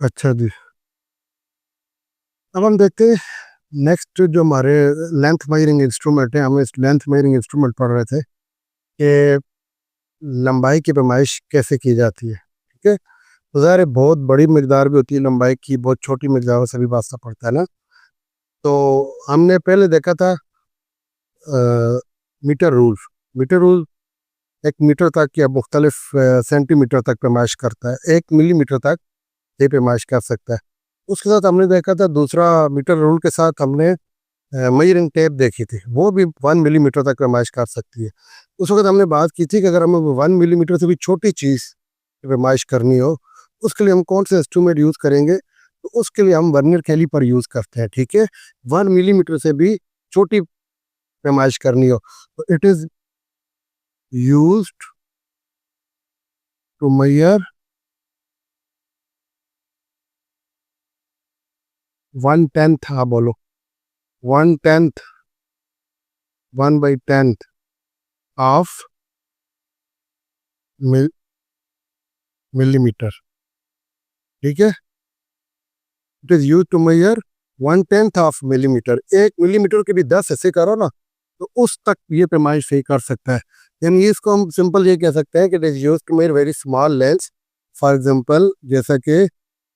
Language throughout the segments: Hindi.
अच्छा जी। अब हम देखते हैं नेक्स्ट जो हमारे लेंथ मेजरिंग इंस्ट्रूमेंट है। हम इस लेंथ मेजरिंग इंस्ट्रूमेंट पढ़ रहे थे कि लंबाई की पैमाइश कैसे की जाती है। ठीक है, तो ज़ाहिर है बहुत बड़ी मकदार भी होती है लंबाई की, बहुत छोटी मकदारों से भी वास्ता पड़ता है ना। तो हमने पहले देखा था मीटर रूल। मीटर रूल एक मीटर तक या मुख्तलिफ सेंटीमीटर तक पैमाइश करता है, 1 मिलीमीटर तक ये पैमाइश कर सकता है। उसके साथ हमने देखा था दूसरा मीटर रूल के साथ हमने मेजरिंग टेप देखी थी, वो भी 1 मिलीमीटर तक पैमाइश कर सकती है। उस वक्त हमने बात की थी कि अगर हमें 1 मिलीमीटर से भी छोटी चीज़ की पैमाइश करनी हो, उसके लिए हम कौन से इंस्ट्रूमेंट यूज़ करेंगे, तो उसके लिए हम वर्नियर कैलीपर यूज़ करते हैं। ठीक है, 1 मिलीमीटर से भी छोटी पैमाइश करनी हो तो it is use to measure 1/10। हाँ बोलो, 1/10, 1/10 ऑफ मिलीमीटर। ठीक है, it is use to measure 1/10 of millimetre. 1 millimetre के भी 10 ऐसे करो ना, तो उस तक ये पैमाइश सही कर सकता है। यानी इसको हम सिंपल ये कह सकते हैं कि it is use to measure very small length. For example जैसा कि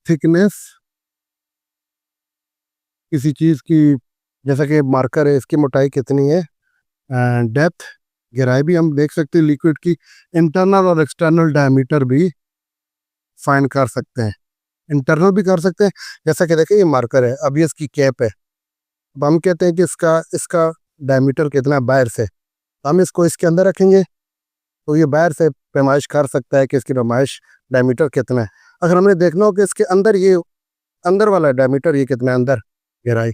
थिकनेस किसी चीज़ की, जैसा कि मार्कर है इसकी मोटाई कितनी है, डेप्थ गहराई भी हम देख सकते हैं लिक्विड की, इंटरनल और एक्सटर्नल डायमीटर भी फाइंड कर सकते हैं। इंटरनल भी कर सकते हैं, जैसा कि देखिए ये मार्कर है, अब ये इसकी कैप है। अब हम कहते हैं कि इसका इसका डायमीटर कितना है बाहर से, तो हम इसको इसके अंदर रखेंगे तो ये बाहर से पैमाइश कर सकता है कि इसकी पैमाइश डायमीटर कितना है। अगर हमने देखना हो कि इसके अंदर ये अंदर वाला डायमीटर ये कितना है, अंदर गहराई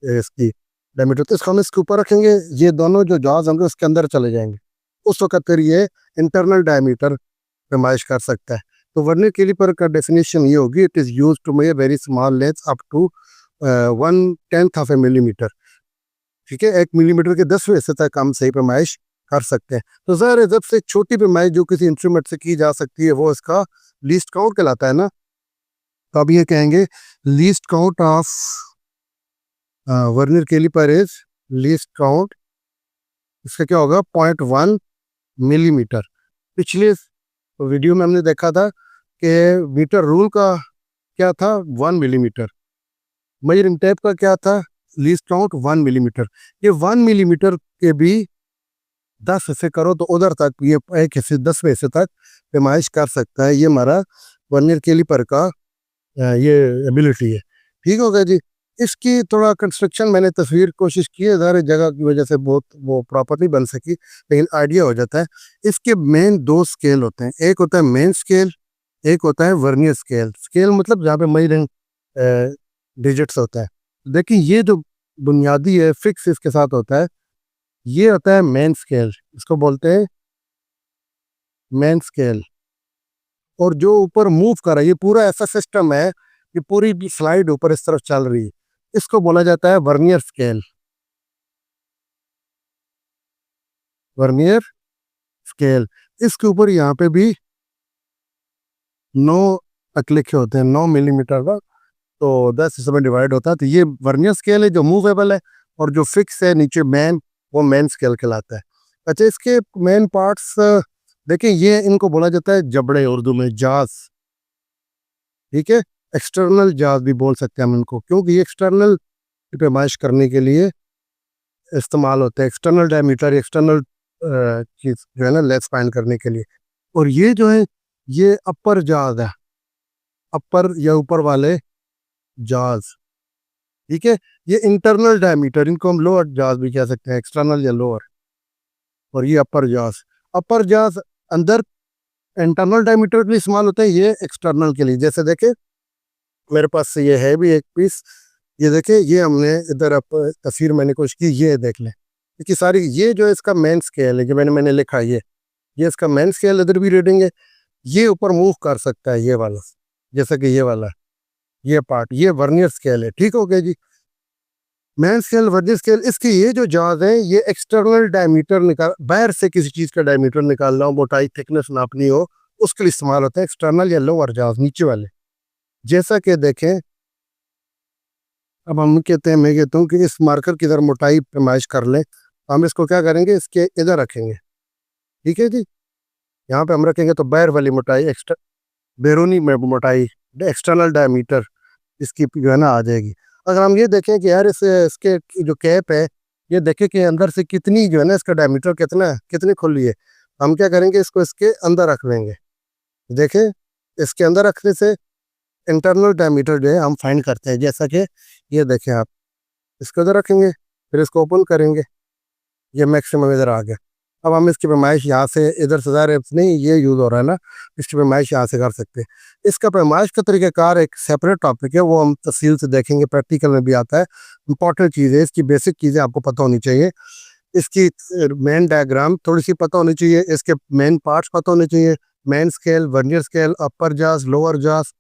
इसकी डायमीटर, तो इसको हम इसके ऊपर रखेंगे, ये दोनों जो जॉज होंगे उसके अंदर चले जाएंगे। उस वक्त फिर ये इंटरनल डायमीटर पैमाइश कर सकता है। तो वर्नियर कैलिपर का डेफिनेशन ये होगी, it is use to measure very small length up to 1/10 of a millimetre. ठीक है, 1 मिलीमीटर के 10वें हिस्से तक हम सही पैमाइश कर सकते हैं। तो ज़ाहिर है सबसे छोटी पैमाइश जो किसी इंस्ट्रूमेंट से की जा सकती है वो इसका लीस्ट काउंट कहलाता है ना। तो अब ये कहेंगे least count of vernier caliper is least count, इसका क्या होगा 0.1 मिलीमीटर। पिछले वीडियो में हमने देखा था कि मीटर रूल का क्या था 1 मिलीमीटर, मेजरिंग टेप का क्या था लीस्ट काउंट 1 मिलीमीटर। ये 1 मिलीमीटर के भी 10 हिस्से करो तो उधर तक ये एक हिस्से 10वें हिस्से तक पैमाइश कर सकता है। ये हमारा वर्नियर कैलिपर का ये एबिलिटी है। ठीक हो गया जी। इसकी थोड़ा कंस्ट्रक्शन मैंने तस्वीर कोशिश की है, ज़ाहिर जगह की वजह से बहुत वो प्रॉपर नहीं बन सकी, लेकिन आइडिया हो जाता है। इसके मेन 2 स्केल होते हैं, एक होता है मेन स्केल, एक होता है वर्नियर स्केल। स्केल मतलब जहाँ पे मेजरिंग डिजिट्स होता है। देखिए ये जो बुनियादी है फिक्स इसके साथ होता है, ये होता है मेन स्केल, इसको बोलते हैं मेन स्केल। और जो ऊपर मूव कर रहा है ये पूरा ऐसा सिस्टम है कि पूरी भी स्लाइड ऊपर इस तरफ चल रही है, इसको बोला जाता है वर्नियर स्केल। वर्नियर स्केल, इसके ऊपर यहाँ पे भी 9 तक लिखे होते हैं, 9 मिलीमीटर का, तो 10 हिस्सों में डिवाइड होता है। तो ये वर्नियर स्केल है जो मूवेबल है, और जो फिक्स है नीचे मेन, वो मेन स्केल कहलाता है। अच्छा, इसके मेन पार्ट्स देखिए, ये इनको बोला जाता है जबड़े, उर्दू में जाज। ठीक है, एक्सटर्नल जाज भी बोल सकते हैं हम इनको, क्योंकि ये एक्सटर्नल पैमाइश करने के लिए इस्तेमाल होते हैं, एक्सटर्नल डायमीटर, एक्सटर्नल चीज जो है ना लेंथ फाइंड करने के लिए। और ये जो है ये अपर जाज है, अपर या ऊपर वाले जाज। ठीक है, ये इंटरनल डायमीटर, इनको हम लोअर जाज भी कह सकते हैं, एक्सटर्नल या लोअर। और ये अपर जाज, अपर जाज अंदर इंटरनल डायमीटर के लिए इस्तेमाल होता है, ये एक्सटर्नल के लिए। जैसे देखे मेरे पास से ये है भी एक पीस, ये देखे, ये हमने इधर आप तस्वीर मैंने कोशिश की, ये देख लें कि सारी ये जो इसका मेन स्केल है जो मैंने लिखा, ये इसका मेन स्केल इधर भी रीडिंग है। ये ऊपर मूव कर सकता है ये वाला, जैसा कि ये वाला, ये पार्ट, ये वर्नियर स्केल है। ठीक हो गया जी। मेन स्केल, वर्नियर स्केल, इसके ये जो जाज है ये एक्सटर्नल डायमीटर निकाल, बाहर से किसी चीज का डायमीटर निकालना हो, मोटाई थिकनेस नापनी हो, उसके लिए इस्तेमाल होता है एक्सटर्नल या लोअर जाज, नीचे वाले। जैसा कि देखें, अब हम कहते हैं, मैं कहता हूँ कि इस मार्कर की इधर मोटाई पैमाइश कर लें, तो हम इसको क्या करेंगे, इसके इधर रखेंगे। ठीक है जी, यहाँ पे हम रखेंगे तो बैर वाली मोटाई, बैरूनी मोटाई, एक्सटर्नल डायमीटर इसकी जो है ना आ जाएगी। अगर हम ये देखें कि यार इसके जो कैप है, ये देखें कि अंदर से कितनी जो है ना इसका डायमीटर कितना है, कितनी खुली है, हम क्या करेंगे, इसको इसके अंदर रख लेंगे। देखें, इसके अंदर रखने से इंटरनल डायमीटर जो है हम फाइंड करते हैं। जैसा कि ये देखें आप, इसको इधर रखेंगे, फिर इसको ओपन करेंगे, ये मैक्सिमम इधर आ गया। अब हम इसकी पैमाइश यहाँ से, इधर से ज़ाहिर नहीं ये यूज़ हो रहा है ना, इसकी पैमाइश यहाँ से कर सकते हैं। इसका पैमाइश का तरीक़ाकार एक सेपरेट टॉपिक है, वो हम तफसील से देखेंगे, प्रैक्टिकल में भी आता है। इंपॉर्टेंट चीज़ है, इसकी बेसिक चीज़ें आपको पता होनी चाहिए। इसकी मेन डायग्राम थोड़ी सी पता होनी चाहिए, इसके मेन पार्ट्स पता होने चाहिए, मेन स्केल, वर्नियर स्केल, अपर जास, लोअर जास।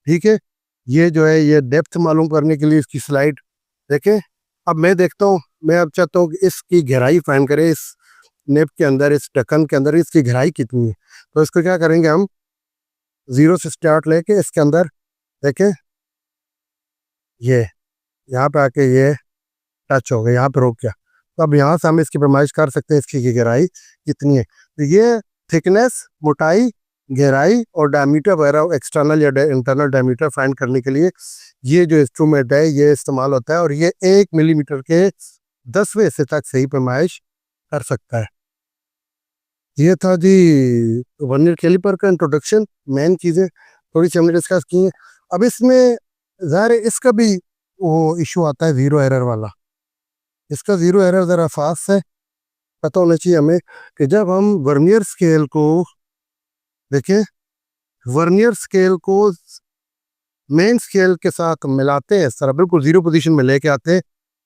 ठीक है, ये जो है ये डेप्थ मालूम करने के लिए इसकी स्लाइड देखें। अब मैं देखता हूँ, मैं अब चाहता हूँ कि इसकी गहराई फाइंड करें, इस नेप के अंदर, इस ढक्कन के अंदर इसकी गहराई कितनी है। तो इसको क्या करेंगे, हम 0 से स्टार्ट लेके इसके अंदर देखें, ये यहाँ पे आके ये टच हो गया, यहाँ पे रुक गया। तो अब यहाँ से हम इसकी पैमाइश कर सकते हैं, इसकी गहराई कितनी है। तो ये थिकनेस, मोटाई, गहराई और डायमीटर वगैरह, एक्सटर्नल या इंटरनल डायमीटर फाइंड करने के लिए ये जो इंस्ट्रूमेंट है ये इस्तेमाल होता है, और ये 1 मिलीमीटर के 10वें हिस्से तक सही पैमाइश कर सकता है। ये था जी वर्नियर कैलिपर का इंट्रोडक्शन, मेन चीज़ें थोड़ी सी हमने डिस्कस की हैं। अब इसमें ज़ाहिर है इसका भी वो इशू आता है ज़ीरो एरर वाला। इसका ज़ीरो एरर ज़रा फास्ट है, पता होना चाहिए हमें कि जब हम वर्नियर स्केल को देखें, वर्नियर स्केल को मेन स्केल के साथ मिलाते हैं, इस तरह बिल्कुल ज़ीरो पोजीशन में लेके आते हैं,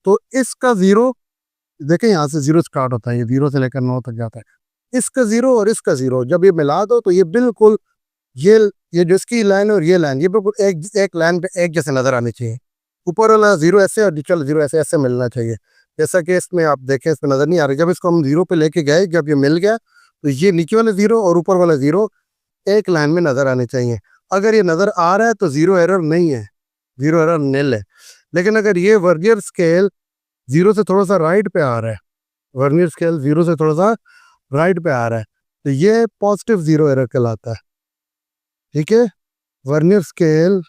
तो इसका ज़ीरो देखें, यहाँ से ज़ीरो स्टार्ट होता है, ये 0 से लेकर 9 तक जाता है। इसका ज़ीरो और इसका ज़ीरो जब ये मिला दो तो ये बिल्कुल, ये ये जो इसकी लाइन और ये लाइन, ये बिल्कुल एक लाइन पे एक जैसे नज़र आनी चाहिए। ऊपर वाला ज़ीरो ऐसे और नीचे वाला ज़ीरो ऐसे ऐसे मिलना चाहिए। जैसा कि इसमें आप देखें, इसमें नज़र नहीं आ रही। जब इसको हम 0 पे लेके गए, जब ये मिल गया, तो ये नीचे वाला ज़ीरो और ऊपर वाला ज़ीरो एक लाइन में नज़र आने चाहिए। अगर ये नज़र आ रहा है तो ज़ीरो एरर नहीं है, ज़ीरो एरर निल है। लेकिन अगर ये वर्नियर स्केल 0 से थोड़ा सा राइट पे आ रहा है, वर्नियर स्केल 0 से थोड़ा सा राइट पे आ रहा है, तो ये पॉजिटिव ज़ीरो एरर कहलाता है। ठीक है, वर्नियर स्केल,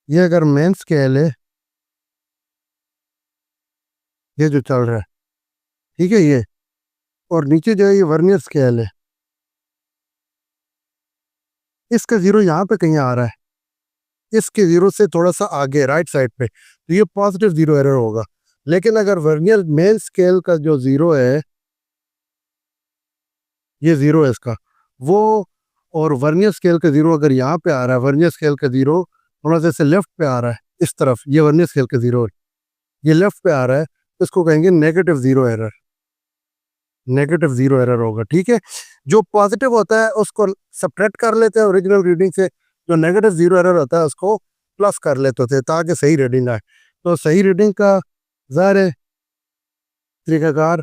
ये अगर मेन स्केल है, ये जो चल रहा है, ठीक है, ये, और नीचे जो है ये वर्नियर स्केल है, इसका ज़ीरो यहाँ पे कहीं आ रहा है, इसके ज़ीरो से थोड़ा सा आगे राइट साइड पे, तो ये पॉजिटिव ज़ीरो एरर होगा। लेकिन अगर वर्नियर मेन स्केल का जो ज़ीरो है, ये ज़ीरो है इसका, वो, और वर्नियर स्केल का ज़ीरो अगर यहाँ पे आ रहा है, वर्नियर स्केल का ज़ीरो थोड़ा सा इससे लेफ्ट पे आ रहा है, इस तरफ, ये वर्नियर स्केल का ज़ीरो, ये लेफ्ट पे आ रहा है, तो इसको कहेंगे negative zero error, negative zero error होगा। ठीक है, जो पॉजिटिव होता है उसको सब्ट्रैक्ट कर लेते हैं ओरिजिनल रीडिंग से, जो नेगेटिव ज़ीरो एरर होता है उसको प्लस कर लेते थे ताकि सही रीडिंग आए। तो सही रीडिंग का ज़ाहिर तरीक़ाकार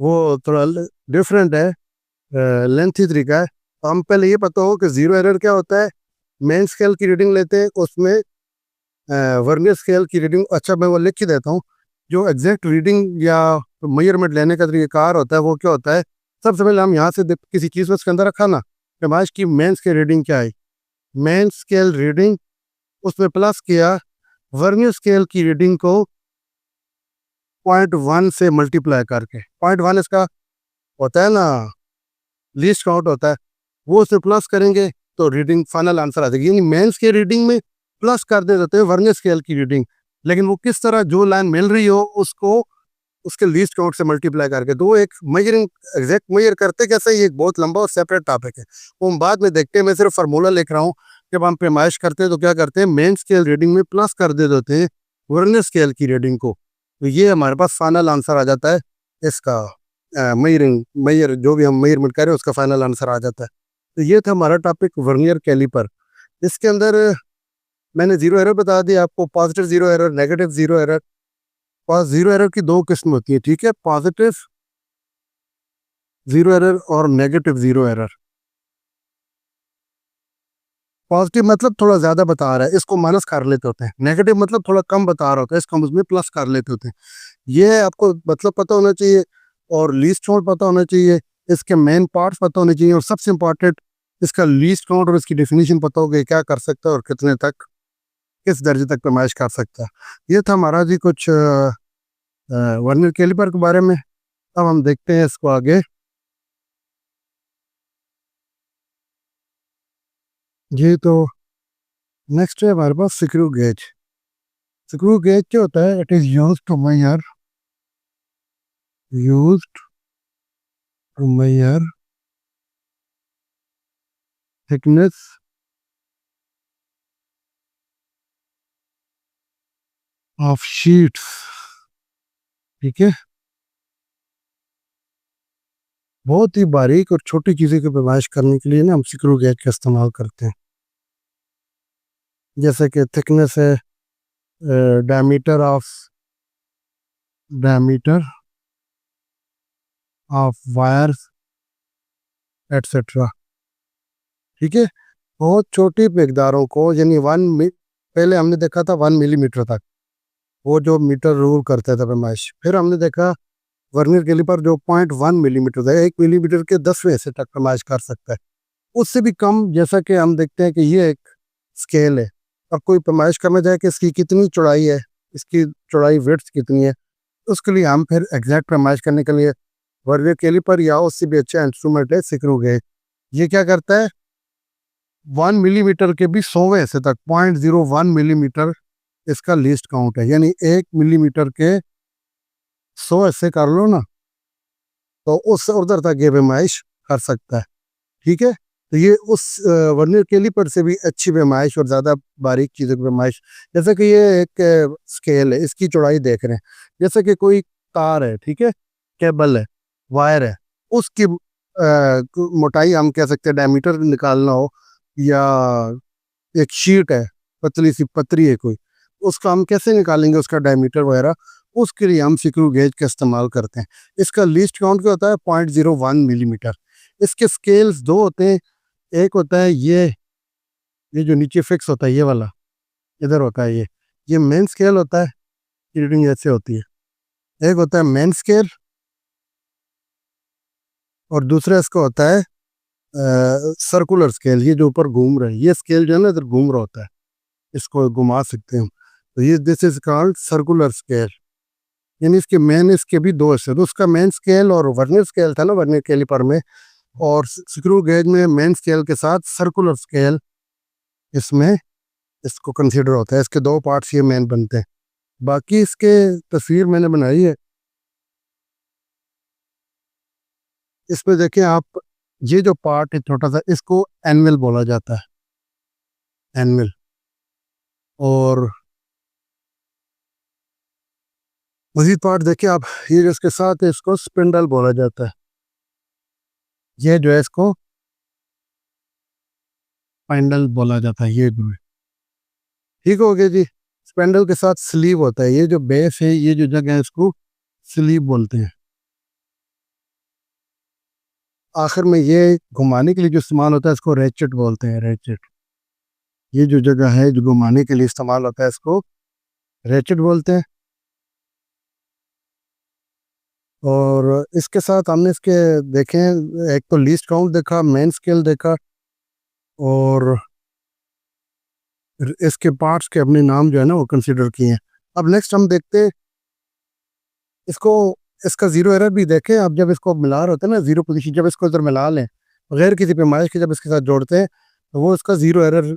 वो थोड़ा डिफरेंट है, लेंथी तरीका है। हम पहले ये पता हो कि ज़ीरो एरर क्या होता है। मेन स्केल की रीडिंग लेते हैं, उसमें वर्नियर स्केल की रीडिंग, अच्छा मैं वो लिख ही देता हूँ, जो एग्जैक्ट रीडिंग या मेजरमेंट लेने का तरीक़ाकार होता है वो क्या होता है। सबसे पहले हम यहाँ से किसी चीज़ को इसके अंदर रखा ना, पैमाइश की मेन स्केल रीडिंग क्या है, मेन स्केल रीडिंग, उसमें प्लस किया वर्नियर स्केल की रीडिंग को 0.1 से मल्टीप्लाई करके, 0.1 इसका होता है ना, लीस्ट काउंट होता है, वो उसे प्लस करेंगे तो रीडिंग फाइनल आंसर आ जाएगी। यानी मेन स्केल रीडिंग में प्लस कर देते हैं वर्नियर स्केल की रीडिंग, लेकिन वो किस तरह, जो लाइन मिल रही हो उसको उसके लीस्ट काउंट से मल्टीप्लाई करके, तो वो एक मेजरिंग, एग्जैक्ट मेजर करते कैसे, ये एक बहुत लंबा और सेपरेट टॉपिक है, वो हम बाद में देखते हैं। मैं सिर्फ फार्मूला लिख रहा हूँ। जब हम पैमाइश करते हैं तो क्या करते हैं, मेन स्केल रीडिंग में प्लस कर देते हैं वर्नियर स्केल की रीडिंग को, तो ये हमारे पास फाइनल आंसर आ जाता है इसका, मेजर जो भी हम मेजरमेंट करें उसका फाइनल आंसर आ जाता है। तो ये था हमारा टॉपिक वर्नियर कैलिपर। इसके अंदर मैंने ज़ीरो एरर बता दिया आपको, positive zero error, negative zero error. Zero error की दो किस्म होती है, ठीक है, पॉजिटिव ज़ीरो एरर और नेगेटिव ज़ीरो एरर। पॉजिटिव मतलब थोड़ा ज़्यादा बता रहा है, इसको माइनस कर लेते होते हैं। नेगेटिव मतलब थोड़ा कम बता रहा होता है, इसको हम उसमें प्लस कर लेते होते हैं। ये आपको मतलब पता होना चाहिए, और लीस्ट काउंट पता होना चाहिए, इसके मेन पार्ट्स पता होने चाहिए, और सबसे इम्पॉर्टेंट इसका लीस्ट काउंट और इसकी डेफिनेशन पता हो गई, क्या कर सकता है और कितने तक, किस दर्जे तक पैमाइश कर सकता है। ये था हमारा जी कुछ वर्नियर कैलिपर के बारे में। अब हम देखते हैं इसको आगे। जी तो नेक्स्ट है हमारे पास स्क्रू गेज। स्क्रू गेज क्या होता है? It is used to measure thickness of sheets. ठीक है, बहुत ही बारीक और छोटी चीज़ों की पैमाइश करने के लिए ना हम स्क्रू गेज का इस्तेमाल करते हैं। जैसे कि थिकनेस है, diameter of diameter of wires etcetera. ठीक है, बहुत छोटी मिकदारों को, यानी पहले हमने देखा था 1 मिलीमीटर तक, वो जो मीटर रूल करता था पैमाइश। फिर हमने देखा वर्नियर कैलिपर जो 0.1 मिलीमीटर था, 1 मिलीमीटर के 10वें हिस्से तक पैमाइश कर सकता है, उससे भी कम। जैसा कि हम देखते हैं कि ये एक स्केल है, अब कोई पैमाइश करना चाहे कि इसकी कितनी चौड़ाई है, इसकी चौड़ाई विड्थ कितनी है, उसके लिए हम फिर एग्जैक्ट पैमाइश करने के लिए वर्नियर कैलिपर या उससे भी अच्छा इंस्ट्रूमेंट है स्क्रू गेज। ये क्या करता है, 1 मिलीमीटर के भी 100वें हिस्से तक, 0.01 मिलीमीटर इसका लीस्ट काउंट है, यानी 1 मिलीमीटर के 100 हिस्से कर लो ना, तो उससे उधर तक ये पैमाइश कर सकता है। ठीक है, तो ये उस वर्नियर कैलिपर से भी अच्छी पैमाइश और ज़्यादा बारीक चीज़ों की पैमाइश। जैसे कि ये एक स्केल है, इसकी चौड़ाई देख रहे हैं, जैसे कि कोई तार है, ठीक है, केबल है, वायर है, उसकी मोटाई हम कह सकते हैं, डायमीटर निकालना हो, या एक शीट है, पतली सी पतरी है कोई, उसका हम कैसे निकालेंगे उसका डायमीटर वगैरह, उसके लिए हम स्क्रू गेज का इस्तेमाल करते हैं। इसका लीस्ट काउंट क्या होता है? 0.01 मिलीमीटर। इसके स्केल्स दो होते हैं, एक होता है ये जो नीचे फिक्स होता है, ये वाला इधर होता है, ये मेन स्केल होता है, रीडिंग ऐसे होती है। एक होता है मेन स्केल, और दूसरा इसका होता है सर्कुलर स्केल, ये जो ऊपर घूम रहा है, ये स्केल जो है ना इधर घूम रहा होता है, इसको घुमा सकते हैं हम, तो ये this is called circular scale. यानी इसके भी दो हिस्से, तो उसका मेन स्केल और वर्नियर स्केल था ना वर्नियर कैलिपर में, और स्क्रू गेज में मेन स्केल के साथ सर्कुलर स्केल इसमें इसको कंसीडर होता है। इसके दो पार्ट्स ये मेन बनते हैं। बाकी इसके तस्वीर मैंने बनाई है, इसमें देखें आप, ये जो पार्ट है छोटा सा, इसको एनविल बोला जाता है, एनविल। और मजीद पार्ट देखिए आप, ये जो इसके साथ है, इसको स्पिंडल बोला जाता है। ये जो है इसको स्पाइंडल बोला जाता है, ये जो है। ठीक हो गया जी। स्पेंडल के साथ स्लीव होता है, ये जो बेस है, ये जो जगह है, इसको स्लीव बोलते हैं। आखिर में ये घुमाने के लिए जो इस्तेमाल होता है, इसको रेचेट बोलते हैं, रेचेट। ये जो जगह है जो घुमाने के लिए इस्तेमाल होता है, इसको रेचेट बोलते हैं। और इसके साथ हमने इसके देखें, एक तो लीस्ट काउंट देखा, मेन स्केल देखा, और इसके पार्ट्स के अपने नाम जो है ना वो कंसिडर किए हैं। अब नेक्स्ट हम देखते हैं इसको, इसका जीरो एरर भी देखें। अब जब इसको मिला रहे होते हैं ना, जीरो पोजीशन, जब इसको इधर मिला लें बगैर किसी पैमाइश के, जब इसके साथ जोड़ते हैं, तो वो इसका जीरो एरर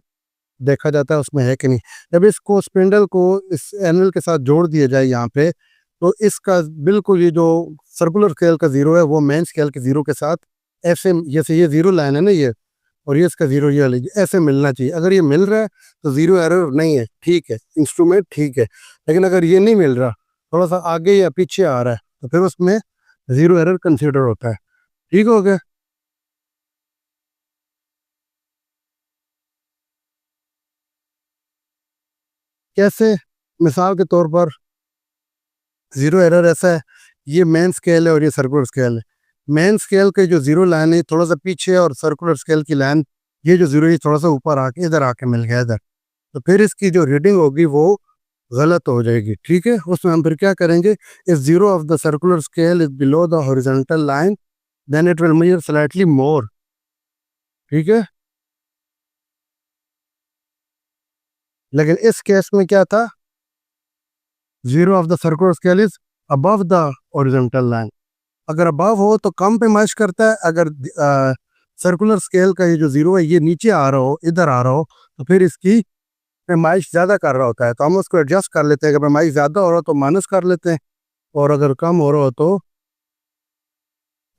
देखा जाता है उसमें है कि नहीं। जब इसको स्पिंडल को इस एनल के साथ जोड़ दिया जाए यहाँ पे, तो इसका बिल्कुल ये जो सर्कुलर स्केल का जीरो है, वो मेन स्केल के जीरो के साथ ऐसे, जैसे ये जीरो लाइन है ना ये, और ये इसका जीरो, ये वाली ऐसे मिलना चाहिए। अगर ये मिल रहा है तो जीरो एरर नहीं है, ठीक है, इंस्ट्रूमेंट ठीक है। लेकिन अगर ये नहीं मिल रहा, थोड़ा सा आगे या पीछे आ रहा है, तो फिर उसमें जीरो एरर कंसिडर होता है। ठीक हो गया। कैसे? मिसाल के तौर पर जीरो एरर ऐसा है, ये मेन स्केल है और ये सर्कुलर स्केल है। मेन स्केल के जो जीरो लाइन है थोड़ा सा पीछे, और सर्कुलर स्केल की लाइन ये जो जीरो ये थोड़ा सा ऊपर आके इधर आके मिल गया इधर, तो फिर इसकी जो रीडिंग होगी वो गलत हो जाएगी। ठीक है, उसमें हम फिर क्या करेंगे, if zero of the circular scale is below the horizontal line then it will measure slightly more. ठीक है, लेकिन इस केस में क्या था, zero of the circular scale is above the horizontal line. अगर अबव हो तो कम पैमाइश करता है, अगर सर्कुलर स्केल का ये जो जीरो है ये नीचे आ रहा हो, इधर आ रहा हो, तो फिर इसकी पैमाइश ज़्यादा कर रहा होता है, तो हम उसको एडजस्ट कर लेते हैं। अगर पैमाइश ज़्यादा हो रहा हो तो माइनस कर लेते हैं, और अगर कम हो रहा हो तो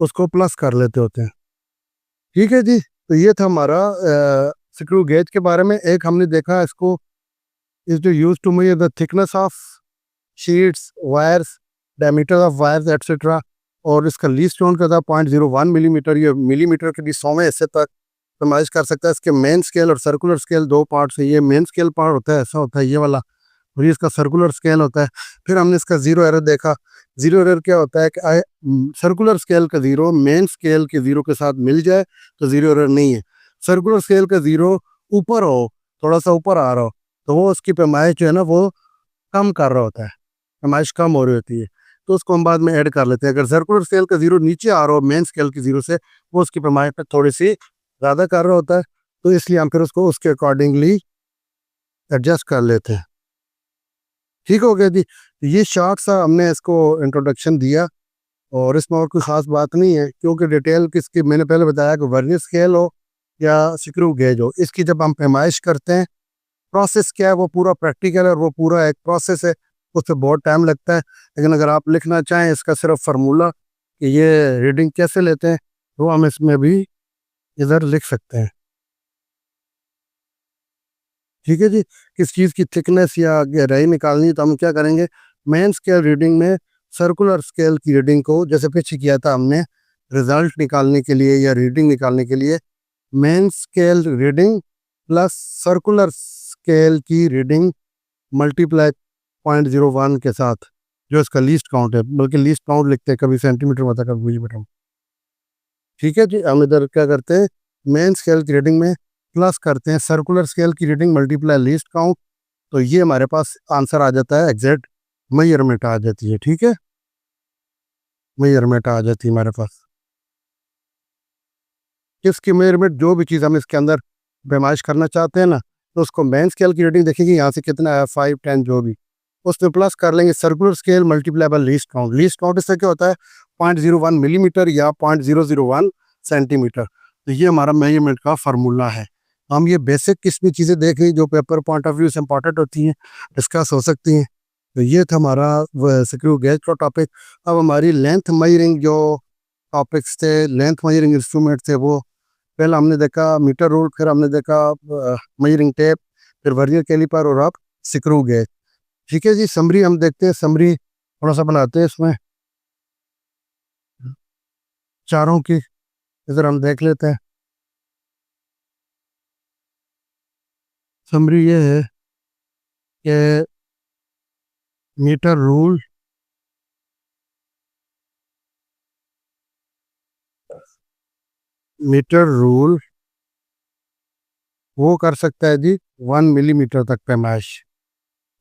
उसको प्लस कर लेते होते हैं। ठीक है जी, तो ये था हमारा स्क्रू गेज के बारे में। एक हमने देखा इसको is to use to measure the thickness of sheets, wires, diameter of wires etcetera, और इसका लीस्ट काउंट का था 0.01 मिलीमीटर। ये मिलीमीटर के भी 100वें हिस्से तक पैमाइश कर सकता है। इसके मेन स्केल और सर्कुलर स्केल दो पार्ट से, ये मेन स्केल पार्ट होता है, ऐसा होता है ये वाला, और ये इसका सर्कुलर स्केल होता है। फिर हमने इसका जीरो एरर देखा। जीरो एरर क्या होता है कि सर्कुलर स्केल का जीरो मेन स्केल के जीरो के साथ मिल जाए तो जीरो एरर नहीं है। सर्कुलर स्केल का जीरो ऊपर हो, थोड़ा सा ऊपर आ रहा हो, तो वो उसकी पैमाइश जो है ना वो कम कर रहा होता है, पैमाइश कम हो रही होती है, तो उसको हम बाद में ऐड कर लेते हैं। अगर सर्कुलर स्केल का जीरो नीचे आ रहा हो मेन स्केल के जीरो से, वो उसकी पैमाइश पे थोड़ी सी ज़्यादा कर रहा होता है, तो इसलिए हम फिर उसको उसके अकॉर्डिंगली एडजस्ट कर लेते हैं। ठीक हो गया जी, तो ये शॉर्ट सा हमने इसको इंट्रोडक्शन दिया, और इसमें और कोई ख़ास बात नहीं है, क्योंकि डिटेल किसकी मैंने पहले बताया कि वर्नियर स्केल हो या स्क्रू गेज हो, इसकी जब हम पैमाइश करते हैं, प्रोसेस क्या है वो पूरा प्रैक्टिकल है, और वो पूरा एक प्रोसेस है, उससे बहुत टाइम लगता है। लेकिन अगर आप लिखना चाहें इसका सिर्फ फार्मूला कि ये रीडिंग कैसे लेते हैं, तो हम इसमें भी इधर लिख सकते हैं। ठीक है जी, किस चीज़ की थिकनेस या गहराई निकालनी है तो हम क्या करेंगे, मेन स्केल रीडिंग में सर्कुलर स्केल की रीडिंग को, जैसे पीछे किया था हमने रिजल्ट निकालने के लिए या रीडिंग निकालने के लिए, main scale reading plus circular scale की रीडिंग मल्टीप्लाई 0.01 के साथ, जो इसका लीस्ट काउंट है, बल्कि लीस्ट काउंट लिखते हैं, कभी सेंटीमीटर में होता है कभी मिलीमीटर में। ठीक है जी, हम इधर क्या करते हैं, मेन स्केल की रीडिंग में प्लस करते हैं सर्कुलर स्केल की रीडिंग मल्टीप्लाई लीस्ट काउंट, तो ये हमारे पास आंसर आ जाता है, एग्जैक्ट मेजरमेंट आ जाती है। ठीक है, मेजरमेंट आ जाती है हमारे पास। इसकी मेजरमेंट जो भी चीज़ हम इसके अंदर पैमाइश करना चाहते हैं ना, तो उसको मेन स्केल की रीडिंग देखेंगे यहाँ से कितना है, 5, 10 जो भी, उसमें प्लस कर लेंगे circular scale multiply by least count. Least count इससे क्या होता है, 0.01 मिलीमीटर या 0.001 सेंटीमीटर। तो ये हमारा मेजरमेंट का फार्मूला है। हम ये बेसिक किस्म चीज़ें देख रही जो पेपर पॉइंट ऑफ व्यू से इंपॉर्टेंट होती हैं, डिस्कस हो सकती हैं। तो ये था हमारा स्क्रू गेज का टॉपिक। अब हमारी लेंथ मेजरिंग जो टॉपिक्स थे, लेंथ मेजरिंग इंस्ट्रूमेंट थे, वो पहले हमने देखा मीटर रूल, फिर हमने देखा मेजरिंग टेप, फिर वर्नियर कैलिपर, और अब स्क्रू गेज। ठीक है जी, समरी हम देखते हैं, समरी थोड़ा सा बनाते हैं इसमें चारों की, इधर हम देख लेते हैं। समरी ये है कि मीटर रूल वो कर सकता है जी 1 मिलीमीटर तक पैमाइश।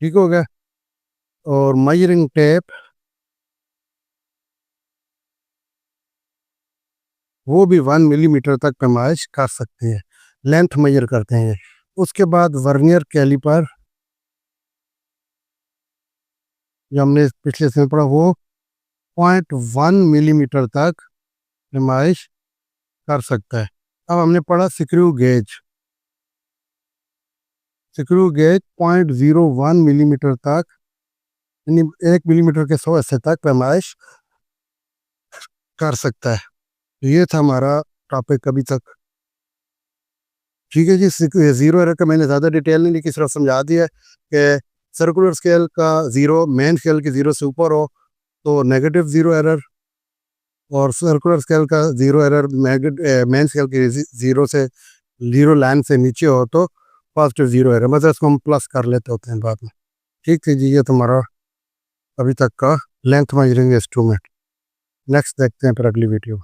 ठीक हो गया, और मेजरिंग टेप वो भी 1 मिलीमीटर तक पैमाइश कर सकते हैं, लेंथ मेजर करते हैं। उसके बाद वर्नियर कैलिपर जो हमने पिछले समय पढ़ा, वो 0.1 मिलीमीटर तक पैमाइश कर सकता है। अब हमने पढ़ा screw gauge. Screw gauge 0.01 millimetre तक, यानी 1 मिलीमीटर के 100 हिस्से तक पैमाइश कर सकता है। तो ये था हमारा टॉपिक अभी तक। ठीक है जी, जीरो एरर का मैंने ज़्यादा डिटेल नहीं लिखी, सिर्फ समझा दिया है कि सर्कुलर स्केल का ज़ीरो मेन स्केल के ज़ीरो से ऊपर हो तो नेगेटिव ज़ीरो एरर, और सर्कुलर स्केल का ज़ीरो एरर मेन स्केल के ज़ीरो से ज़ीरो लाइन से नीचे हो तो पॉजिटिव ज़ीरो एरर, मतलब इसको हम प्लस कर लेते होते हैं बाद में। ठीक है जी, ये तुम्हारा अभी तक का लेंथ मेजरिंग इंस्ट्रूमेंट। नेक्स्ट देखते हैं फिर अगली वीडियो में।